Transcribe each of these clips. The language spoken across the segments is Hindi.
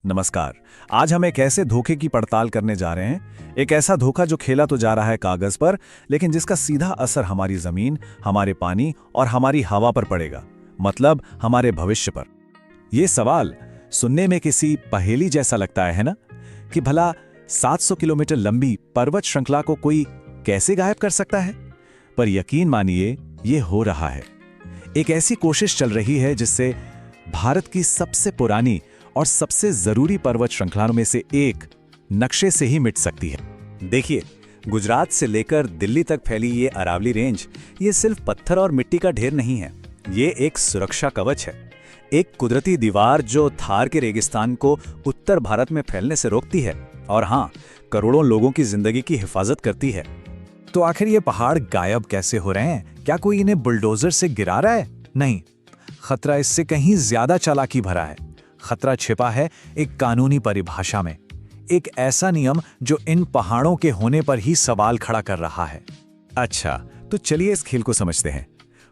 नमस्कार। आज हम एक ऐसे धोखे की पड़ताल करने जा रहे हैं। एक ऐसा धोखा जो खेला तो जा रहा है कागज पर, लेकिन जिसका सीधा असर हमारी जमीन, हमारे पानी और हमारी हवा पर पड़ेगा, मतलब हमारे भविष्य पर। ये सवाल सुनने में किसी पहेली जैसा लगता है ना, कि भला 700 किलोमीटर लंबी पर्वत श्रृंखला को कोई कैसे गायब कर सकता है? पर यकीन मानिए, ये हो रहा है। एक ऐसी कोशिश चल रही है जिससे भारत की सबसे पुरानी और सबसे जरूरी पर्वत श्रृंखलाओं में से एक नक्शे से ही मिट सकती है। देखिए, गुजरात से लेकर दिल्ली तक फैली ये अरावली रेंज, ये सिर्फ पत्थर और मिट्टी का ढेर नहीं है। ये एक सुरक्षा कवच है, एक कुदरती दीवार जो थार के रेगिस्तान को उत्तर भारत में फैलने से रोकती है और हाँ, करोड़ों लोगों की जिंदगी की हिफाजत करती है। तो आखिर ये पहाड़ गायब कैसे हो रहे हैं? क्या कोई इन्हें बुलडोजर से गिरा रहा है? नहीं, खतरा इससे कहीं ज्यादा चालाकी भरा है। खतरा छिपा है एक कानूनी परिभाषा में, एक ऐसा नियम जो इन पहाड़ों के होने पर ही सवाल खड़ा कर रहा है। अच्छा, तो चलिए इस खेल को समझते हैं।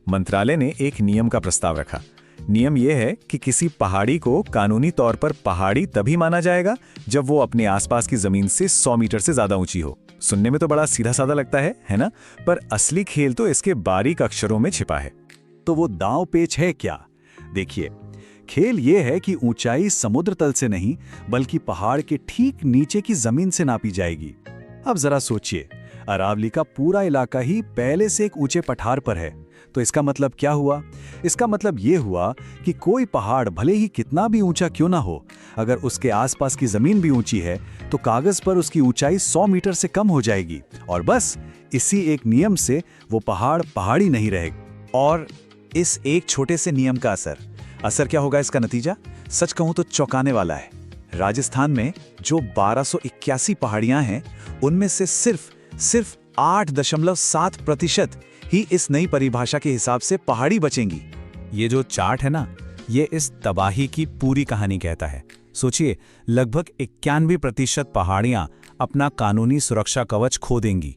मंत्रालय ने एक नियम का प्रस्ताव रखा। नियम यह है कि किसी पहाड़ी को कानूनी तौर पर पहाड़ी तभी माना जाएगा जब वो अपने आसपास की जमीन से 100 मीटर से ज्यादा ऊंची हो। सुनने में तो बड़ा सीधा साधा लगता है ना? पर असली खेल तो इसके बारीक अक्षरों में छिपा है। तो वो दांव पेच है क्या? देखिए, खेल ये है कि ऊंचाई समुद्र तल से नहीं, बल्कि पहाड़ के ठीक नीचे की जमीन से नापी जाएगी। अब जरा सोचिए, अरावली का पूरा इलाका ही पहले से एक ऊंचे पठार पर है। तो इसका मतलब क्या हुआ? इसका मतलब ये हुआ कि कोई पहाड़ भले ही कितना भी ऊंचा क्यों ना हो, अगर उसके आसपास की जमीन भी ऊंची है तो कागज पर उसकी ऊंचाई 100 मीटर से कम हो जाएगी। और बस इसी एक नियम से वो पहाड़ पहाड़ी नहीं रहेगा। और इस एक छोटे से नियम का असर क्या होगा? इसका नतीजा सच कहूं तो चौंकाने वाला है। राजस्थान में जो 1281 पहाड़ियां हैं, उनमें से सिर्फ 8.7% ही इस नई परिभाषा के हिसाब से पहाड़ी बचेंगी। ये जो चार्ट है ना, ये इस तबाही की पूरी कहानी कहता है। सोचिए, लगभग 91% पहाड़ियां अपना कानूनी सुरक्षा कवच खो देंगी।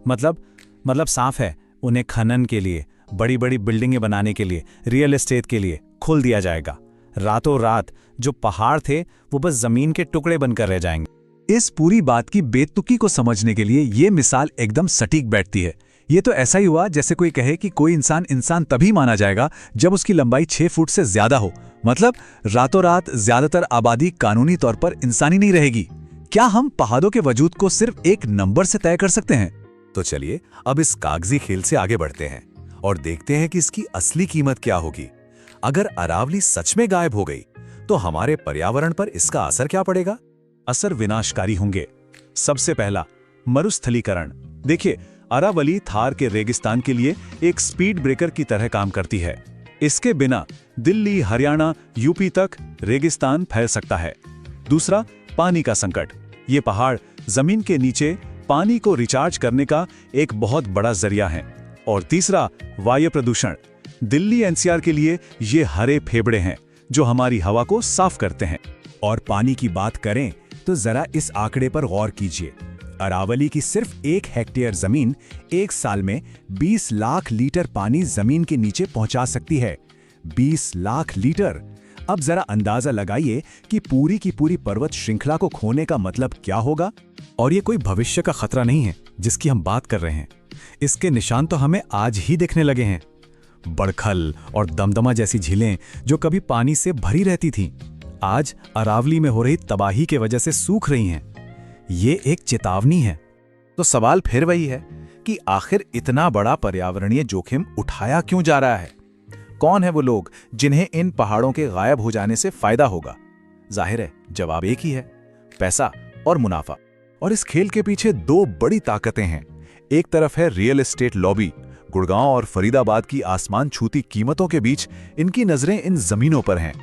मतलब साफ है, उन्हें खनन के लिए, बड़ी बड़ी बिल्डिंगें बनाने के लिए, रियल एस्टेट के लिए खोल दिया जाएगा। रातों रात जो पहाड़ थे वो बस जमीन के टुकड़े बनकर रह जाएंगे। इस पूरी बात की बेतुकी को समझने के लिए ये मिसाल एकदम सटीक बैठती है। ये तो ऐसा ही हुआ जैसे कोई कहे कि कोई इंसान तभी माना जाएगा जब उसकी लंबाई 6 फुट से ज्यादा हो। मतलब रातों रात ज्यादातर आबादी कानूनी तौर पर इंसानी नहीं रहेगी। क्या हम पहाड़ों के वजूद को सिर्फ एक नंबर से तय कर सकते हैं? तो चलिए अब इस कागजी खेल से आगे बढ़ते हैं और देखते हैं कि इसकी असली कीमत क्या होगी। अगर अरावली सच में गायब हो गई तो हमारे पर्यावरण पर इसका असर क्या पड़ेगा? असर विनाशकारी होंगे। सबसे पहला, मरुस्थलीकरण। देखिए, अरावली थार के रेगिस्तान के लिए एक स्पीड ब्रेकर की तरह काम करती है। इसके बिना दिल्ली, हरियाणा, यूपी तक रेगिस्तान फैल सकता है। दूसरा, पानी का संकट। ये पहाड़ जमीन के नीचे पानी को रिचार्ज करने का एक बहुत बड़ा जरिया है। और तीसरा, वायु प्रदूषण। दिल्ली एनसीआर के लिए ये हरे फेफड़े हैं जो हमारी हवा को साफ करते हैं। और पानी की बात करें तो जरा इस आंकड़े पर गौर कीजिए। अरावली की सिर्फ 1 हेक्टेयर जमीन एक साल में 20 लाख लीटर पानी जमीन के नीचे पहुंचा सकती है। 20 लाख लीटर। अब जरा अंदाजा लगाइए कि पूरी की पूरी पर्वत श्रृंखला को खोने का मतलब क्या होगा। और ये कोई भविष्य का खतरा नहीं है जिसकी हम बात कर रहे हैं। इसके निशान तो हमें आज ही दिखने लगे हैं। बड़खल और दमदमा जैसी झीलें जो कभी पानी से भरी रहती थीं, आज अरावली में हो रही तबाही के वजह से सूख रही हैं। ये एक चेतावनी है। तो सवाल फिर वही है कि आखिर इतना बड़ा पर्यावरणीय जोखिम उठाया क्यों जा रहा है? कौन है वो लोग जिन्हें इन पहाड़ों के गायब हो जाने से फायदा होगा? जाहिर है, जवाब एक ही है, पैसा और मुनाफा। और इस खेल के पीछे 2 बड़ी ताकतें हैं। एक तरफ है रियल एस्टेट लॉबी। गुड़गांव और फरीदाबाद की आसमान छूती कीमतों के बीच इनकी नजरें इन जमीनों पर हैं।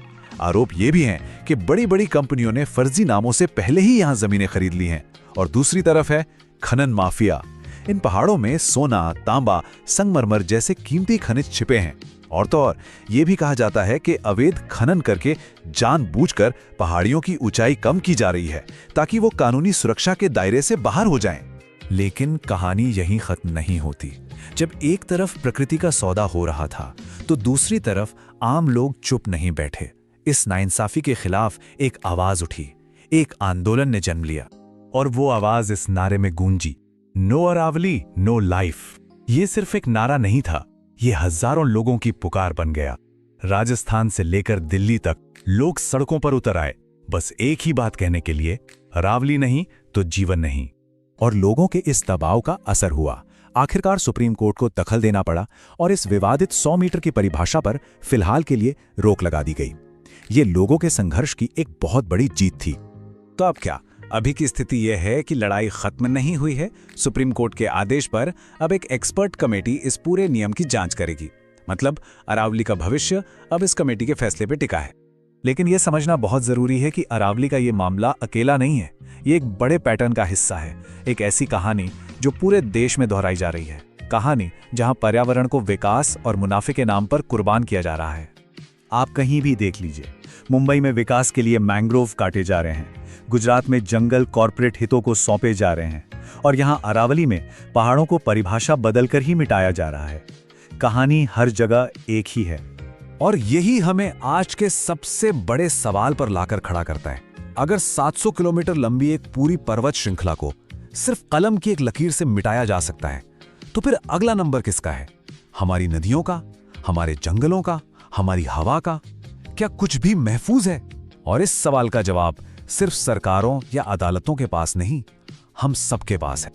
आरोप ये भी हैं कि बड़ी बड़ी कंपनियों ने फर्जी नामों से पहले ही यहां जमीनें खरीद ली हैं। और दूसरी तरफ है खनन माफिया। इन पहाड़ों में सोना, तांबा, संगमरमर जैसे कीमती खनिज छिपे हैं। और तो और ये भी कहा जाता है कि अवैध खनन करके जानबूझकर पहाड़ियों की ऊंचाई कम की जा रही है ताकि वो कानूनी सुरक्षा के दायरे से बाहर हो जाएं। लेकिन कहानी यहीं खत्म नहीं होती। जब एक तरफ प्रकृति का सौदा हो रहा था तो दूसरी तरफ आम लोग चुप नहीं बैठे। इस नाइंसाफी के खिलाफ एक आवाज उठी, एक आंदोलन ने जन्म लिया और वो आवाज इस नारे में गूंजी, नो अरावली नो लाइफ। ये सिर्फ एक नारा नहीं था, ये हजारों लोगों की पुकार बन गया। राजस्थान से लेकर दिल्ली तक लोग सड़कों पर उतर आए, बस एक ही बात कहने के लिए, अरावली नहीं तो जीवन नहीं। और लोगों के इस दबाव का असर हुआ। आखिरकार सुप्रीम कोर्ट को दखल देना पड़ा और इस विवादित 100 मीटर की परिभाषा पर फिलहाल के लिए रोक लगा दी गई। ये लोगों के संघर्ष की एक बहुत बड़ी जीत थी। तो अब क्या? अभी की स्थिति यह है कि लड़ाई खत्म नहीं हुई है। सुप्रीम कोर्ट के आदेश पर अब एक एक्सपर्ट कमेटी इस पूरे नियम की जांच करेगी। मतलब अरावली का भविष्य अब इस कमेटी के फैसले पर टिका है। लेकिन यह समझना बहुत जरूरी है कि अरावली का ये मामला अकेला नहीं है। ये एक बड़े पैटर्न का हिस्सा है, एक ऐसी कहानी जो पूरे देश में दोहराई जा रही है। कहानी जहां पर्यावरण को विकास और मुनाफे के नाम पर कुर्बान किया जा रहा है। आप कहीं भी देख लीजिए, मुंबई में विकास के लिए मैंग्रोव काटे जा रहे हैं, गुजरात में जंगल कॉरपोरेट हितों को सौंपे जा रहे हैं, और यहां अरावली में पहाड़ों को परिभाषा बदलकर ही मिटाया जा रहा है। कहानी हर जगह एक ही है, और यही हमें आज के सबसे बड़े सवाल पर लाकर खड़ा करता है। अगर 700 किलोमीटर लंबी एक पूरी पर्वत श्रृंखला को सिर्फ कलम की एक लकीर से मिटाया जा सकता है, तो फिर अगला नंबर किसका है? हमारी नदियों का, हमारे जंगलों का, हमारी हवा का? क्या कुछ भी महफूज है? और इस सवाल का जवाब सिर्फ सरकारों या अदालतों के पास नहीं, हम सबके पास है।